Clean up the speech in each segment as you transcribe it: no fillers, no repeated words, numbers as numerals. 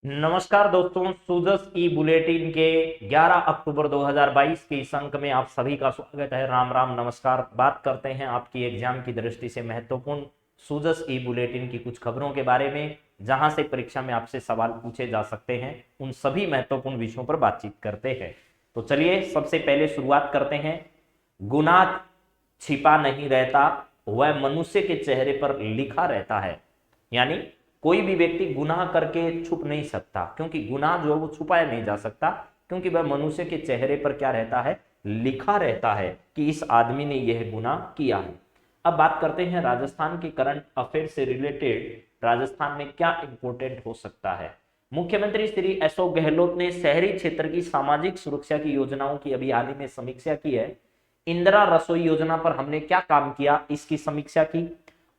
नमस्कार दोस्तों, सूजस ई बुलेटिन के 11 अक्टूबर 2022 के इस अंक में आप सभी का स्वागत है। राम राम नमस्कार। बात करते हैं आपकी एग्जाम की दृष्टि से महत्वपूर्ण सूजस ई बुलेटिन की कुछ खबरों के बारे में, जहां से परीक्षा में आपसे सवाल पूछे जा सकते हैं। उन सभी महत्वपूर्ण विषयों पर बातचीत करते हैं। तो चलिए सबसे पहले शुरुआत करते हैं। गुनाह छिपा नहीं रहता, वह मनुष्य के चेहरे पर लिखा रहता है। यानी कोई भी व्यक्ति गुनाह करके छुप नहीं सकता, क्योंकि गुनाह जो है वो छुपाया नहीं जा सकता, क्योंकि वह मनुष्य के चेहरे पर क्या रहता है, लिखा रहता है कि इस आदमी ने यह गुनाह किया है। अब बात करते हैं राजस्थान के करंट अफेयर से रिलेटेड। राजस्थान में क्या इंपॉर्टेंट हो सकता है। मुख्यमंत्री श्री अशोक गहलोत ने शहरी क्षेत्र की सामाजिक सुरक्षा की योजनाओं की अभी हाल ही में समीक्षा की है। इंदिरा रसोई योजना पर हमने क्या काम किया, इसकी समीक्षा की।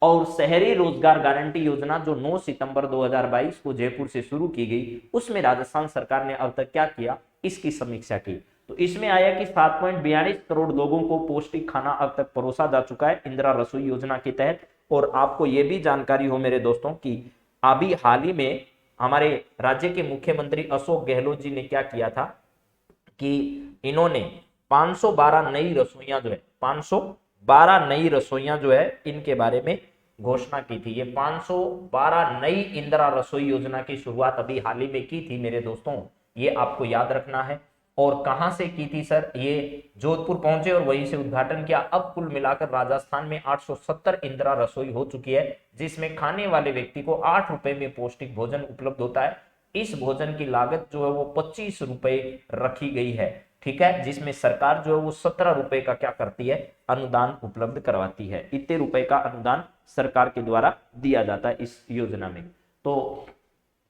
और शहरी रोजगार गारंटी योजना जो 9 सितंबर 2022 को जयपुर से शुरू की गई, उसमें राजस्थान सरकार ने अब तक क्या किया, इसकी समीक्षा की। तो इसमें आया कि 7.42 करोड़ लोगों को पौष्टिक खाना अब तक परोसा जा चुका है इंदिरा रसोई योजना के तहत। और आपको यह भी जानकारी हो मेरे दोस्तों कि अभी हाल ही में हमारे राज्य के मुख्यमंत्री अशोक गहलोत जी ने क्या किया था कि इन्होंने 512 नई रसोइयां जो है 512 नई रसोइयां जो है इनके बारे में घोषणा की थी। ये 512 नई इंदिरा रसोई योजना की शुरुआत अभी हाल ही में की थी मेरे दोस्तों, ये आपको याद रखना है। और कहां से की थी सर, ये जोधपुर पहुंचे और वहीं से उद्घाटन किया। अब कुल मिलाकर राजस्थान में 870 इंदिरा रसोई हो चुकी है, जिसमें खाने वाले व्यक्ति को 8 रुपए में पौष्टिक भोजन उपलब्ध होता है। इस भोजन की लागत जो है वो 25 रुपए रखी गई है, ठीक है, जिसमें सरकार जो है वो 17 रुपए का क्या करती है, अनुदान उपलब्ध करवाती है। इतने रुपए का अनुदान सरकार के द्वारा दिया जाता है इस योजना में। तो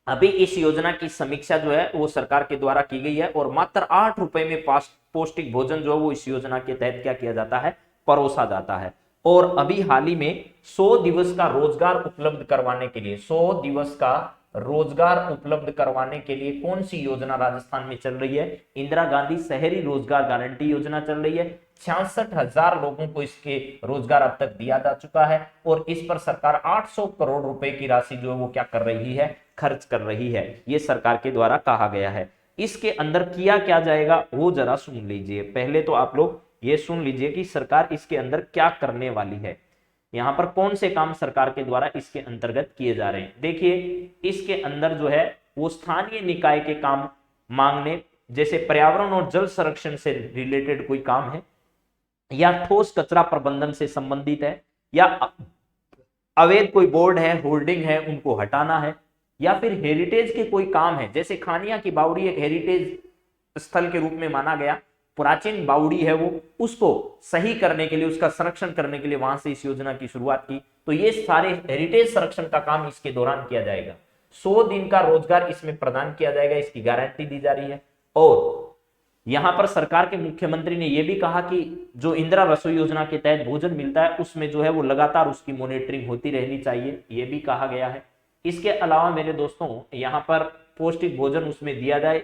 अभी इस योजना की समीक्षा जो है वो सरकार के द्वारा की गई है और मात्र 8 रुपए में पौष्टिक भोजन जो है वो इस योजना के तहत क्या किया जाता है, परोसा जाता है। और अभी हाल ही में 100 दिवस का रोजगार उपलब्ध करवाने के लिए 100 दिवस का रोजगार उपलब्ध करवाने के लिए कौन सी योजना राजस्थान में चल रही है, इंदिरा गांधी शहरी रोजगार गारंटी योजना चल रही है। 66,000 लोगों को इसके रोजगार अब तक दिया जा चुका है और इस पर सरकार 800 करोड़ रुपए की राशि जो है वो क्या कर रही है, खर्च कर रही है। ये सरकार के द्वारा कहा गया है। इसके अंदर किया क्या जाएगा वो जरा सुन लीजिए। पहले तो आप लोग ये सुन लीजिए कि सरकार इसके अंदर क्या करने वाली है, यहां पर कौन से काम सरकार के द्वारा इसके अंतर्गत किए जा रहे हैं। देखिए, इसके अंदर जो है वो स्थानीय निकाय के काम मांगने, जैसे पर्यावरण और जल संरक्षण से रिलेटेड कोई काम है, या ठोस कचरा प्रबंधन से संबंधित है, या अवैध कोई बोर्ड है, होल्डिंग है, उनको हटाना है, या फिर हेरिटेज के कोई काम है, जैसे खानिया की बावड़ी एक हेरिटेज स्थल के रूप में माना गया, प्राचीन बावड़ी है वो, उसको सही करने के लिए, उसका संरक्षण करने के लिए वहां से इस योजना की शुरुआत की। तो ये सारे हेरिटेज संरक्षण का काम इसके दौरान किया जाएगा। 100 दिन का रोजगार इसमें प्रदान किया जाएगा, इसकी गारंटी दी जा रही है। और यहां पर सरकार के मुख्यमंत्री ने यह भी कहा कि जो इंदिरा रसोई योजना के तहत भोजन मिलता है उसमें जो है वो लगातार उसकी मॉनिटरिंग होती रहनी चाहिए, यह भी कहा गया है। इसके अलावा मेरे दोस्तों यहां पर पौष्टिक भोजन उसमें दिया जाए।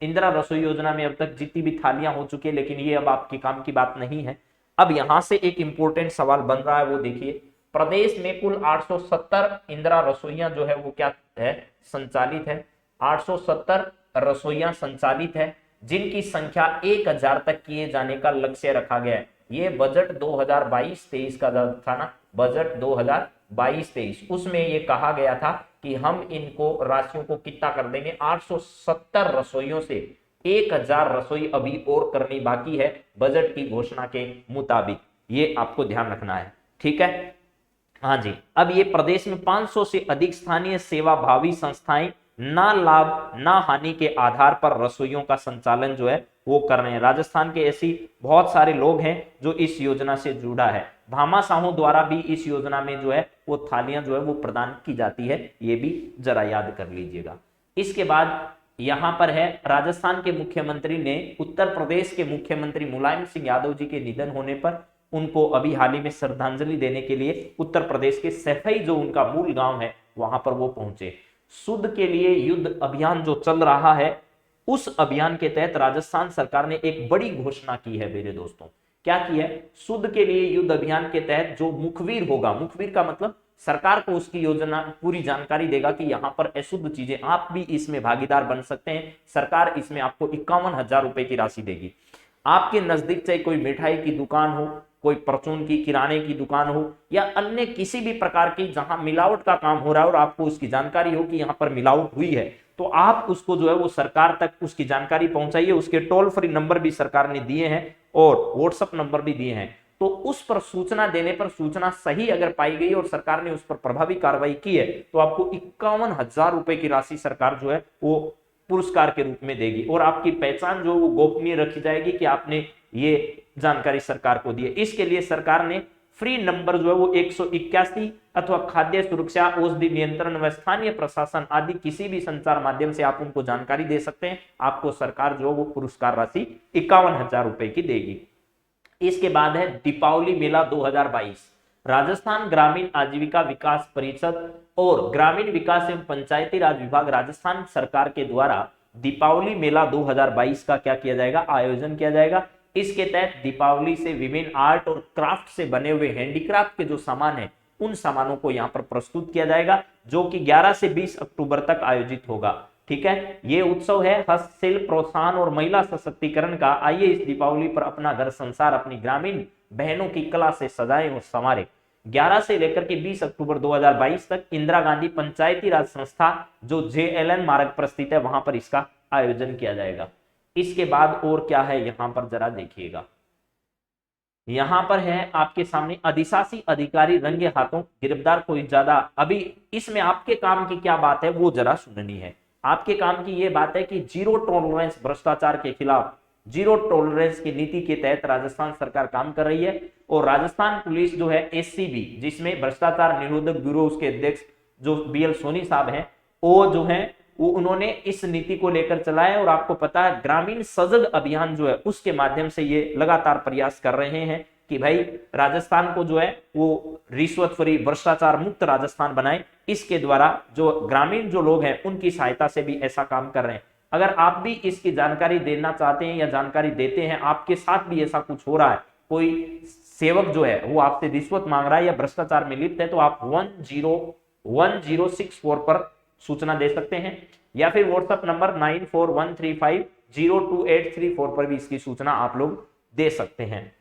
इंदिरा रसोई योजना में अब तक जितनी भी थालियां हो चुकी है, लेकिन ये अब आपके काम की बात नहीं है। अब यहां से एक इंपॉर्टेंट सवाल बन रहा है, वो देखिए, प्रदेश में कुल 870 इंदिरा रसोइयां जो है वो क्या है, संचालित है। 870 रसोइयां संचालित है, जिनकी संख्या 1000 तक किए जाने का लक्ष्य रखा गया है। ये बजट 2022-23 का था ना, बजट 2022-23, उसमें ये कहा गया था कि हम इनको राशियों को कितना कर देंगे, 870 रसोइयों से 1000 रसोई अभी और करनी बाकी है बजट की घोषणा के मुताबिक। ये आपको ध्यान रखना है, ठीक है। हाँ जी, अब ये प्रदेश में 500 से अधिक स्थानीय सेवा भावी संस्थाएं ना लाभ ना हानि के आधार पर रसोइयों का संचालन जो है वो कर रहे हैं। राजस्थान के ऐसी बहुत सारे लोग हैं जो इस योजना से जुड़ा है। भामाशाहों द्वारा भी इस योजना में जो है वो थालियां जो है वो प्रदान की जाती है, ये भी जरा याद कर लीजिएगा। इसके बाद यहां पर है, राजस्थान के मुख्यमंत्री ने उत्तर प्रदेश के मुख्यमंत्री मुलायम सिंह यादव जी के निधन होने पर उनको अभी हाल ही में श्रद्धांजलि देने के लिए उत्तर प्रदेश के सैफई जो उनका मूल गांव है वहां पर वो पहुंचे। शुद्ध के लिए युद्ध अभियान जो चल रहा है, उस अभियान के तहत राजस्थान सरकार ने एक बड़ी घोषणा की है मेरे दोस्तों। क्या की है, शुद्ध के लिए युद्ध अभियान के तहत जो मुखबिर होगा, मुखबिर का मतलब सरकार को उसकी योजना पूरी जानकारी देगा कि यहाँ पर अशुद्ध चीजें, आप भी इसमें भागीदार बन सकते हैं। सरकार इसमें आपको 51,000 रुपए की राशि देगी। आपके नजदीक चाहे कोई मिठाई की दुकान हो, कोई परचून की किराने की दुकान हो, या अन्य किसी भी प्रकार की जहां मिलावट का काम हो रहा है और आपको उसकी जानकारी हो कि यहाँ पर मिलावट हुई है, तो आप उसको जो है वो सरकार तक उसकी जानकारी पहुंचाइए। उसके टोल फ्री नंबर भी सरकार ने दिए हैं और व्हाट्सएप नंबर भी दिए हैं। तो उस पर सूचना देने पर, सूचना सही अगर पाई गई और सरकार ने उस पर प्रभावी कार्रवाई की है, तो आपको 51,000 रुपए की राशि सरकार जो है वो पुरस्कार के रूप में देगी और आपकी पहचान जो वो गोपनीय रखी जाएगी कि आपने ये जानकारी सरकार को दी है। इसके लिए सरकार ने फ्री नंबर जो है वो 181 अथवा खाद्य सुरक्षा, औषधि नियंत्रण व स्थानीय प्रशासन आदि किसी भी संचार माध्यम से आप उनको जानकारी दे सकते हैं। आपको सरकार जो वो पुरस्कार राशि 51,000 रुपए की देगी। इसके बाद है दीपावली मेला 2022। राजस्थान ग्रामीण आजीविका विकास परिषद और ग्रामीण विकास एवं पंचायती राज विभाग राजस्थान सरकार के द्वारा दीपावली मेला 2022 का क्या किया जाएगा, आयोजन किया जाएगा। इसके तहत दीपावली से विभिन्न आर्ट और क्राफ्ट से बने हुए हैंडीक्राफ्ट के जो सामान है उन सामानों को यहाँ पर प्रस्तुत किया जाएगा, जो कि 11 से 20 अक्टूबर तक आयोजित होगा। ठीक है, ये उत्सव है हस्तशिल्प प्रोत्साहन और महिला सशक्तिकरण का। आइए इस दीपावली पर अपना घर संसार अपनी ग्रामीण बहनों की कला से सजाएं और संवारें। 11 से लेकर के 20 अक्टूबर 2022 तक इंदिरा गांधी पंचायती राज संस्था जो JLN मार्ग पर स्थित है वहां पर इसका आयोजन किया जाएगा। इसके बाद और क्या है यहां पर जरा देखिएगा, यहां पर है आपके सामने अधिशासी अधिकारी रंगे हाथों गिरफ्तार कोई ज्यादा। अभी इसमें आपके काम की क्या बात है वो जरा सुननी है। आपके काम की ये बात है कि जीरो टॉलरेंस भ्रष्टाचार के खिलाफ जीरो टॉलरेंस की नीति के तहत राजस्थान सरकार काम कर रही है और राजस्थान पुलिस जो है SCB, जिसमें भ्रष्टाचार निरोधक ब्यूरो उसके अध्यक्ष जो BL सोनी साहब हैं, वो जो है वो उन्होंने इस नीति को लेकर चलाया है। और आपको पता है ग्रामीण सजग अभियान जो है उसके माध्यम से ये लगातार प्रयास कर रहे हैं कि भाई राजस्थान को जो है वो रिश्वत फ्री भ्रष्टाचार मुक्त राजस्थान बनाए। इसके द्वारा जो ग्रामीण जो लोग हैं उनकी सहायता से भी ऐसा काम कर रहे हैं। अगर आप भी इसकी जानकारी देना चाहते हैं या जानकारी देते हैं, आपके साथ भी ऐसा कुछ हो रहा है, कोई सेवक जो है वो आपसे रिश्वत मांग रहा है या भ्रष्टाचार में लिप्त है, तो आप 1064 पर सूचना दे सकते हैं या फिर व्हाट्सएप नंबर 9413502834 पर भी इसकी सूचना आप लोग दे सकते हैं।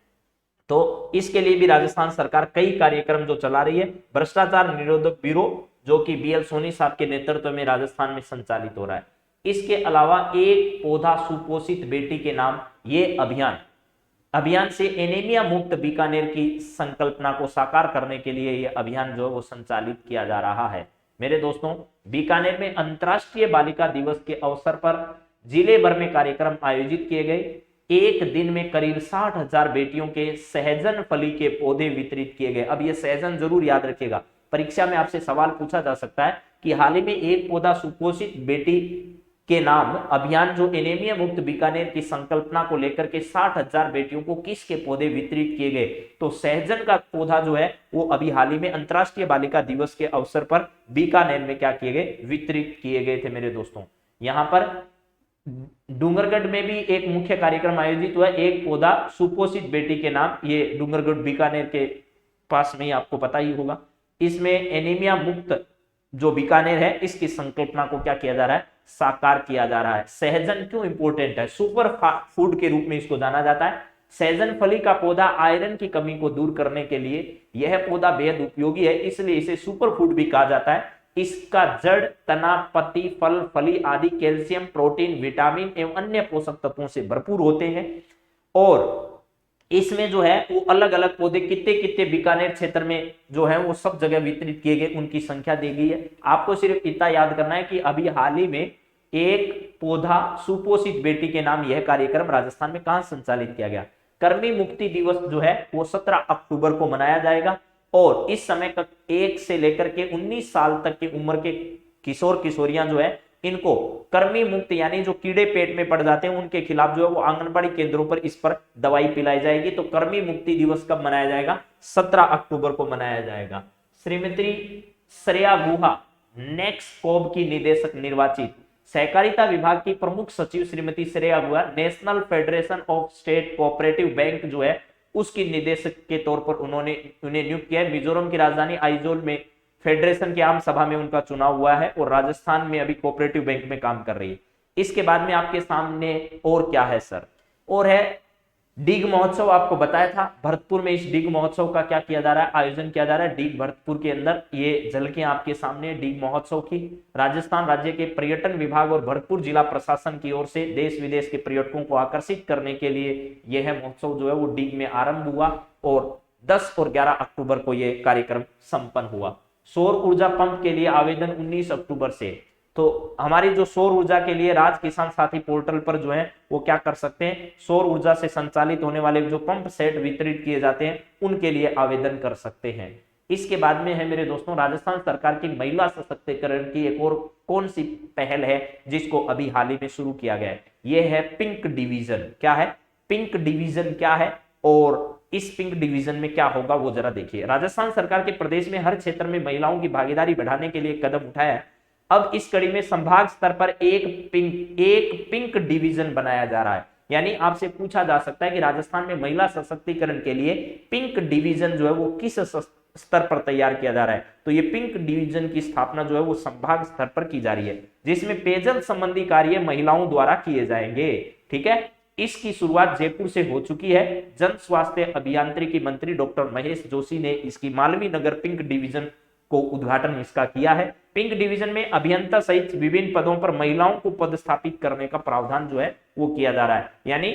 तो इसके लिए भी राजस्थान सरकार कई कार्यक्रम जो चला रही है। भ्रष्टाचार निरोधक ब्यूरो जो कि BL सोनी साहब के नेतृत्व में राजस्थान में संचालित हो रहा है। इसके अलावा एक पौधा सुपोषित बेटी के नाम ये अभियान से एनीमिया मुक्त बीकानेर की संकल्पना को साकार करने के लिए यह अभियान जो है वो संचालित किया जा रहा है। मेरे दोस्तों, बीकानेर में अंतर्राष्ट्रीय बालिका दिवस के अवसर पर जिले भर में कार्यक्रम आयोजित किए गए। एक दिन में करीब 60,000 बेटियों के सहजन फली के पौधे वितरित किए गए। अब ये सहजन जरूर याद रखिएगा, परीक्षा में आपसे सवाल पूछा जा सकता है कि हाल ही में एक पौधा सुपोषित बेटी के नाम अभियान जो एनीमिया मुक्त बीकानेर की संकल्पना को लेकर के 60,000 बेटियों को किसके पौधे वितरित किए गए, तो सहजन का पौधा जो है वो अभी हाल ही में अंतर्राष्ट्रीय बालिका दिवस के अवसर पर बीकानेर में क्या किए गए, वितरित किए गए थे। मेरे दोस्तों, यहाँ पर डूंगरगढ़ में भी एक मुख्य कार्यक्रम आयोजित हुआ, एक पौधा सुपोषित बेटी के नाम। ये डूंगरगढ़ बीकानेर के पास में ही आपको पता ही होगा। इसमें एनीमिया मुक्त जो बीकानेर है इसकी संकल्पना को क्या किया जा रहा है, साकार किया जा रहा है। सहजन क्यों इंपॉर्टेंट है, सुपर फूड के रूप में इसको जाना जाता है। सहजन फली का पौधा आयरन की कमी को दूर करने के लिए यह पौधा बेहद उपयोगी है, इसलिए इसे सुपर फूड भी कहा जाता है। इसका जड़, तना, पत्ती, फल, फली आदि कैल्शियम, प्रोटीन, विटामिन एवं अन्य पोषक तत्वों से भरपूर होते हैं। और इसमें जो है वो अलग अलग पौधे कितने कितने बीकानेर क्षेत्र में जो है वो सब जगह वितरित किए गए, उनकी संख्या दी गई है। आपको सिर्फ इतना याद करना है कि अभी हाल ही में एक पौधा सुपोषित बेटी के नाम यह कार्यक्रम राजस्थान में कहां संचालित किया गया। कर्मी मुक्ति दिवस जो है वो 17 अक्टूबर को मनाया जाएगा और इस समय तक 1 से लेकर के 19 साल तक की उम्र के किशोर किशोरियां जो है इनको कर्मी मुक्त यानी जो कीड़े पेट में पड़ जाते हैं उनके खिलाफ जो है वो आंगनबाड़ी केंद्रों पर इस पर दवाई पिलाई जाएगी। तो कर्मी मुक्ति दिवस कब मनाया जाएगा, 17 अक्टूबर को मनाया जाएगा। श्रीमती श्रेया गुहा नेक्सकॉब की निदेशक निर्वाचित। सहकारिता विभाग की प्रमुख सचिव Shrimati Shreya Guha national federation of state cooperative bank जो है उसकी निदेशक के तौर पर उन्हें नियुक्त किया है। मिजोरम की राजधानी आइजोल में फेडरेशन की आम सभा में उनका चुनाव हुआ है और राजस्थान में अभी कोऑपरेटिव बैंक में काम कर रही है। इसके बाद में आपके सामने और क्या है सर, और है डीग महोत्सव। आपको बताया था भरतपुर में इस डीग महोत्सव का क्या किया जा रहा है, आयोजन किया जा रहा है डीग भरतपुर के अंदर। ये झलकियां आपके सामने डीग महोत्सव की। राजस्थान राज्य के पर्यटन विभाग और भरतपुर जिला प्रशासन की ओर से देश विदेश के पर्यटकों को आकर्षित करने के लिए यह महोत्सव जो है वो डीग में आरंभ हुआ और 10 और 11 अक्टूबर को यह कार्यक्रम संपन्न हुआ। सौर ऊर्जा पंप के लिए आवेदन 19 अक्टूबर से। तो हमारी जो सौर ऊर्जा के लिए राज किसान साथी पोर्टल पर जो है वो क्या कर सकते हैं, सौर ऊर्जा से संचालित होने वाले जो पंप सेट वितरित किए जाते हैं उनके लिए आवेदन कर सकते हैं। इसके बाद में है मेरे दोस्तों राजस्थान सरकार की महिला सशक्तिकरण की एक और कौन सी पहल है जिसको अभी हाल ही में शुरू किया गया है, यह है पिंक डिवीजन। क्या है पिंक डिवीजन, क्या है और इस पिंक डिवीजन में क्या होगा वो जरा देखिए। राजस्थान सरकार के प्रदेश में हर क्षेत्र में महिलाओं की भागीदारी बढ़ाने के लिए कदम उठाया है। अब इस कड़ी में संभाग स्तर पर एक पिंक डिवीजन बनाया जा रहा है। यानी आपसे पूछा जा सकता है कि राजस्थान में महिला सशक्तिकरण के लिए पिंक डिवीजन जो है वो किस स्तर पर तैयार किया जा रहा है। तो ये पिंक डिवीजन की स्थापना जो है वो संभाग स्तर पर की जा रही है, जिसमें पेयजल संबंधी कार्य महिलाओं द्वारा किए जाएंगे। ठीक है, इसकी शुरुआत जयपुर से हो चुकी है। जन स्वास्थ्य अभियांत्रिकी मंत्री डॉक्टर महेश जोशी ने इसकी मालवीय नगर पिंक डिवीजन को उद्घाटन इसका किया है। पिंक डिवीजन में अभियंता सहित विभिन्न पदों पर महिलाओं को पदस्थापित करने का प्रावधान जो है वो किया जा रहा है। यानी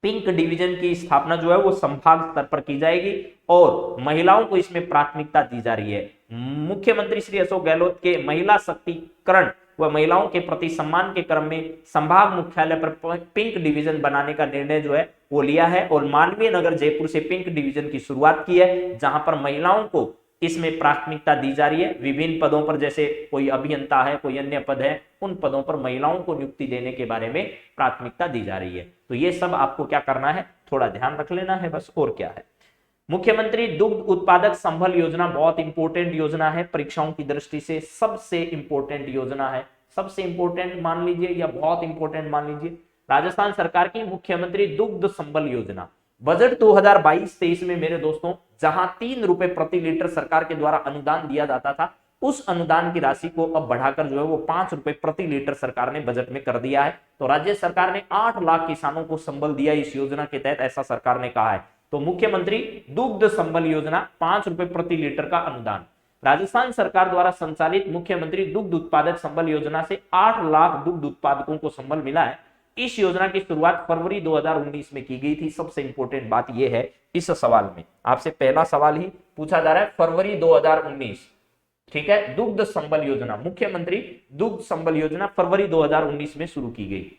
पिंक डिवीजन की स्थापना जो है वो संभाग स्तर पर की जाएगी और महिलाओं को इसमें प्राथमिकता दी जा रही है। मुख्यमंत्री श्री अशोक गहलोत के महिला शक्तिकरण व महिलाओं के प्रति सम्मान के क्रम में संभाग मुख्यालय पर पिंक डिवीजन बनाने का निर्णय जो है वो लिया है और मालवीय नगर जयपुर से पिंक डिवीजन की शुरुआत की है, जहां पर महिलाओं को इसमें प्राथमिकता दी जा रही है। विभिन्न पदों पर जैसे कोई अभियंता है, कोई अन्य पद है, उन पदों पर महिलाओं को नियुक्ति देने के बारे में प्राथमिकता दी जा रही है। तो ये सब आपको क्या करना है, थोड़ा ध्यान रख लेना है बस, और क्या है। मुख्यमंत्री दुग्ध उत्पादक संबल योजना बहुत इंपॉर्टेंट योजना है, परीक्षाओं की दृष्टि से सबसे इंपॉर्टेंट योजना है। सबसे इंपॉर्टेंट मान लीजिए या बहुत इंपॉर्टेंट मान लीजिए, राजस्थान सरकार की मुख्यमंत्री दुग्ध संबल योजना बजट 2022-23 में मेरे दोस्तों जहां 3 रुपए प्रति लीटर सरकार के द्वारा अनुदान दिया जाता था, उस अनुदान की राशि को अब बढ़ाकर जो है वो 5 रुपए प्रति लीटर सरकार ने बजट में कर दिया है। तो राज्य सरकार ने 8 लाख किसानों को संबल दिया इस योजना के तहत, ऐसा सरकार ने कहा है। तो मुख्यमंत्री दुग्ध संबल योजना 5 रुपए प्रति लीटर का अनुदान। राजस्थान सरकार द्वारा संचालित मुख्यमंत्री दुग्ध उत्पादक संबल योजना से 8 लाख दुग्ध उत्पादकों को संबल मिला है। इस योजना की शुरुआत फरवरी 2019 में की गई थी। सबसे इंपॉर्टेंट बात यह है, इस सवाल में आपसे पहला सवाल ही पूछा जा रहा है, फरवरी 2019, ठीक है। दुग्ध संबल योजना, मुख्यमंत्री दुग्ध संबल योजना फरवरी 2019 में शुरू की गई,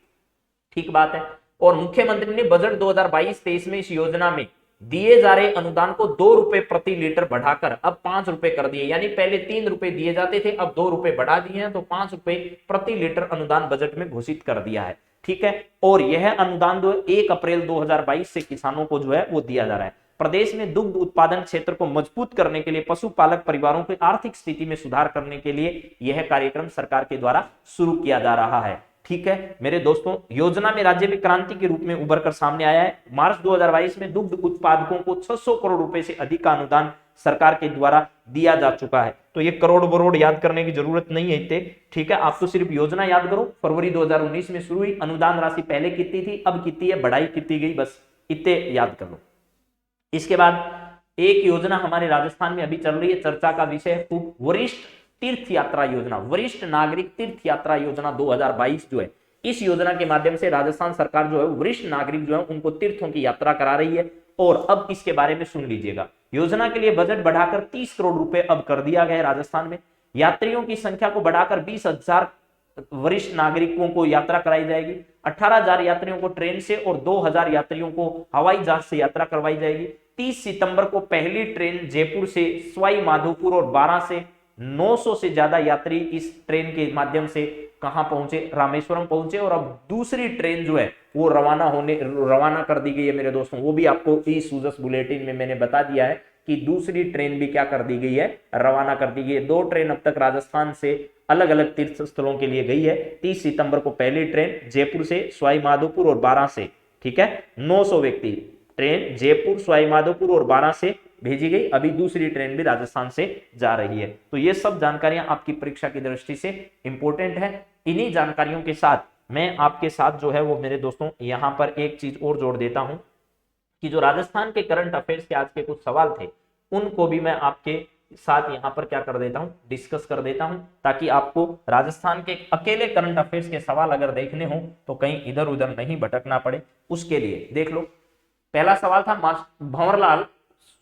ठीक बात है। और मुख्यमंत्री ने बजट 2022-23 में इस योजना में दिए जा रहे अनुदान को 2 रुपए प्रति लीटर बढ़ाकर अब 5 रुपए कर दिए। यानी पहले 3 रुपए दिए जाते थे, अब 2 रुपए बढ़ा दिए हैं, तो 5 रुपए प्रति लीटर अनुदान बजट में घोषित कर दिया है, ठीक है। और यह अनुदान 1 अप्रैल 2022 से किसानों को जो है वो दिया जा रहा है। प्रदेश में दुग्ध उत्पादन क्षेत्र को मजबूत करने के लिए, पशुपालक परिवारों की आर्थिक स्थिति में सुधार करने के लिए यह कार्यक्रम सरकार के द्वारा शुरू किया जा रहा है, ठीक है मेरे दोस्तों। योजना में राज्य में क्रांति के रूप में उभर कर सामने आया है। मार्च 2022 में दुग्ध उत्पादकों को 600 करोड़ रुपए से अधिक का अनुदान सरकार के द्वारा दिया जा चुका है। तो ये करोड़ बरोड़ याद करने की जरूरत नहीं है इतने, ठीक है। आप तो सिर्फ योजना याद करो, फरवरी 2019 में शुरू हुई, अनुदान राशि पहले कितनी थी, अब कितनी है, बढ़ाई कितनी गई, बस इतने याद कर लो। इसके बाद एक योजना हमारे राजस्थान में अभी चल रही है, चर्चा का विषय, वरिष्ठ तीर्थ यात्रा योजना, वरिष्ठ नागरिक तीर्थ यात्रा योजना 2022 जो है, इस योजना के माध्यम से राजस्थान सरकार जो है वरिष्ठ नागरिक जो है उनको तीर्थों की यात्रा करा रही है। और अब इसके बारे में सुन लीजिएगा, योजना के लिए बजट बढ़ाकर 30 करोड़ रुपए अब कर दिया गया है राजस्थान में। यात्रियों की संख्या को बढ़ाकर 20,000 वरिष्ठ नागरिकों को यात्रा कराई जाएगी। 18,000 यात्रियों को ट्रेन से और 2,000 यात्रियों को हवाई जहाज से यात्रा करवाई जाएगी। 30 सितंबर को पहली ट्रेन जयपुर से सवाई माधोपुर और 12 से 900 से ज्यादा यात्री इस ट्रेन के माध्यम से कहां पहुंचे, रामेश्वरम पहुंचे। और अब दूसरी ट्रेन जो है वो रवाना कर दी गई है मेरे दोस्तों। वो भी आपको इस सूजस बुलेटिन में मैंने बता दिया है कि दूसरी ट्रेन भी क्या कर दी गई है, रवाना कर दी गई है। 2 ट्रेन अब तक राजस्थान से अलग अलग तीर्थ स्थलों के लिए गई है। 30 सितंबर को पहली ट्रेन जयपुर से सवाई माधोपुर और 12 से, ठीक है, 900 व्यक्ति ट्रेन जयपुर, सवाई माधोपुर और 12 से भेजी गई, अभी दूसरी ट्रेन भी राजस्थान से जा रही है। तो ये सब जानकारियां आपकी परीक्षा की दृष्टि से इंपॉर्टेंट है। इन्हीं जानकारियों के साथ मैं आपके साथ जो है वो मेरे दोस्तों यहां पर एक चीज और जोड़ देता हूं कि जो राजस्थान के करंट अफेयर्स के आज के कुछ सवाल थे उनको भी मैं आपके साथ यहां पर क्या कर देता हूं, डिस्कस कर देता हूं, ताकि आपको राजस्थान के अकेले करंट अफेयर्स के सवाल अगर देखने हो तो कहीं इधर उधर नहीं भटकना पड़े। उसके लिए देख लो, पहला सवाल था भंवरलाल,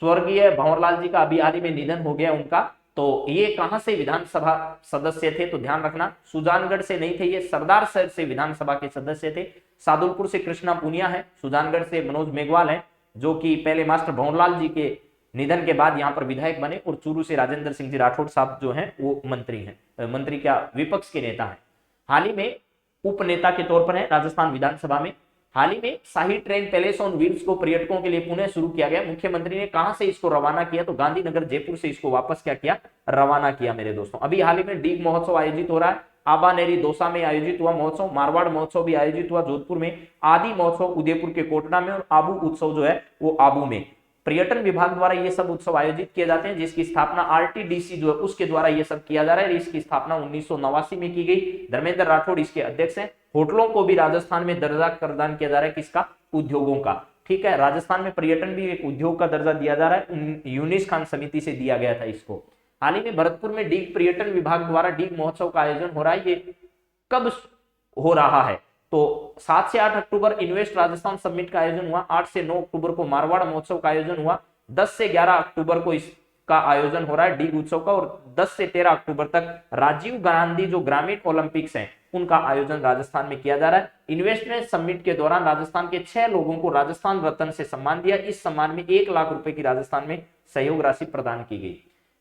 स्वर्गीय भंवरलाल जी का अभी हाल ही में निधन हो गया उनका, तो ये कहां से विधानसभा सदस्य थे? तो ध्यान रखना सुजानगढ़ से नहीं थे, ये सरदार शहर से विधानसभा के सदस्य थे। सादुलपुर से कृष्णा पुनिया है, सुजानगढ़ से मनोज मेघवाल है जो कि पहले मास्टर भंवरलाल जी के निधन के बाद यहां पर विधायक बने, और चूरू से राजेंद्र सिंह जी राठौड़ साहब जो हैं वो मंत्री हैं, मंत्री क्या विपक्ष के नेता हैं। हाल ही में उप नेता के तौर पर है राजस्थान विधानसभा में। हाल ही में शाही ट्रेन पैलेस ऑन व्हील्स को पर्यटकों के लिए पुनः शुरू किया गया। मुख्यमंत्री ने कहां से इसको रवाना किया? तो गांधीनगर जयपुर से इसको वापस क्या किया, रवाना किया मेरे दोस्तों। अभी हाल ही में डीग महोत्सव आयोजित हो रहा है, आबानेरी दौसा में आयोजित हुआ महोत्सव, मारवाड़ महोत्सव भी आयोजित हुआ जोधपुर में, आदि महोत्सव उदयपुर के कोटना में, और आबू उत्सव जो है वो आबू में। पर्यटन विभाग द्वारा ये सब उत्सव आयोजित किए जाते हैं, जिसकी स्थापना आरटीडीसी जो है उसके द्वारा ये सब किया जा रहा है। इसकी स्थापना 1989 में की गई। धर्मेंद्र राठौड़ इसके अध्यक्ष हैं। होटलों को भी राजस्थान में दर्जा प्रदान किया जा रहा है, किसका? उद्योगों का। ठीक है, राजस्थान में पर्यटन भी एक उद्योग का दर्जा दिया जा रहा है, यूनिस खान समिति से दिया गया था इसको। हाल ही में भरतपुर में डीग पर्यटन विभाग द्वारा डीग महोत्सव का आयोजन हो रहा है। ये कब हो रहा है? तो 7 से 8 अक्टूबर इन्वेस्ट राजस्थान समिट का आयोजन हुआ, 8 से 9 अक्टूबर को मारवाड़ महोत्सव का आयोजन हुआ, 10 से 11 अक्टूबर को इसका आयोजन हो रहा है डीग उत्सव का, और 10 से 13 अक्टूबर तक राजीव गांधी जो ग्रामीण ओलंपिक्स हैं उनका आयोजन राजस्थान में किया जा रहा है। इन्वेस्टमेंट समिट के दौरान राजस्थान के 6 लोगों को राजस्थान रत्न से सम्मान दिया। इस सम्मान में 1 लाख रुपए की राजस्थान में सहयोग राशि प्रदान की गई।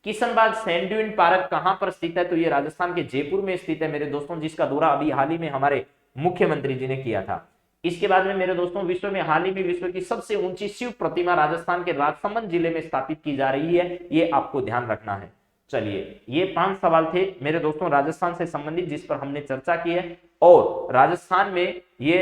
किशनबाग सैंड ड्यून पार्क कहां पर स्थित है? तो ये राजस्थान के जयपुर में स्थित है मेरे दोस्तों, जिसका दौरा अभी हाल ही में हमारे मुख्यमंत्री जी ने किया था। इसके बाद में मेरे दोस्तों विश्व में हाल ही में विश्व की सबसे ऊंची शिव प्रतिमा राजस्थान के राजसमंद जिले में स्थापित की जा रही है, ये आपको ध्यान रखना है। चलिए, ये 5 सवाल थे मेरे दोस्तों राजस्थान से संबंधित जिस पर हमने चर्चा की है। और राजस्थान में ये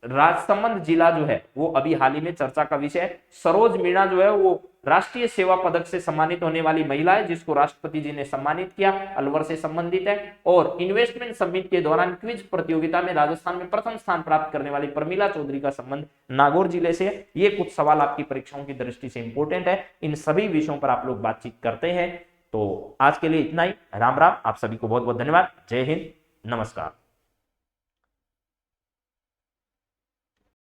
राजसमंद जिला जो है वो अभी हाल ही में चर्चा का विषय है। सरोज मीणा जो है वो राष्ट्रीय सेवा पदक से सम्मानित होने वाली महिला है, जिसको राष्ट्रपति जी ने सम्मानित किया, अलवर से संबंधित है। और इन्वेस्टमेंट समिट के दौरान क्विज प्रतियोगिता में राजस्थान में प्रथम स्थान प्राप्त करने वाली प्रमिला चौधरी का संबंध नागौर जिले से है। ये कुछ सवाल आपकी परीक्षाओं की दृष्टि से इंपॉर्टेंट है, इन सभी विषयों पर आप लोग बातचीत करते हैं। तो आज के लिए इतना ही। राम राम, आप सभी को बहुत बहुत धन्यवाद। जय हिंद, नमस्कार।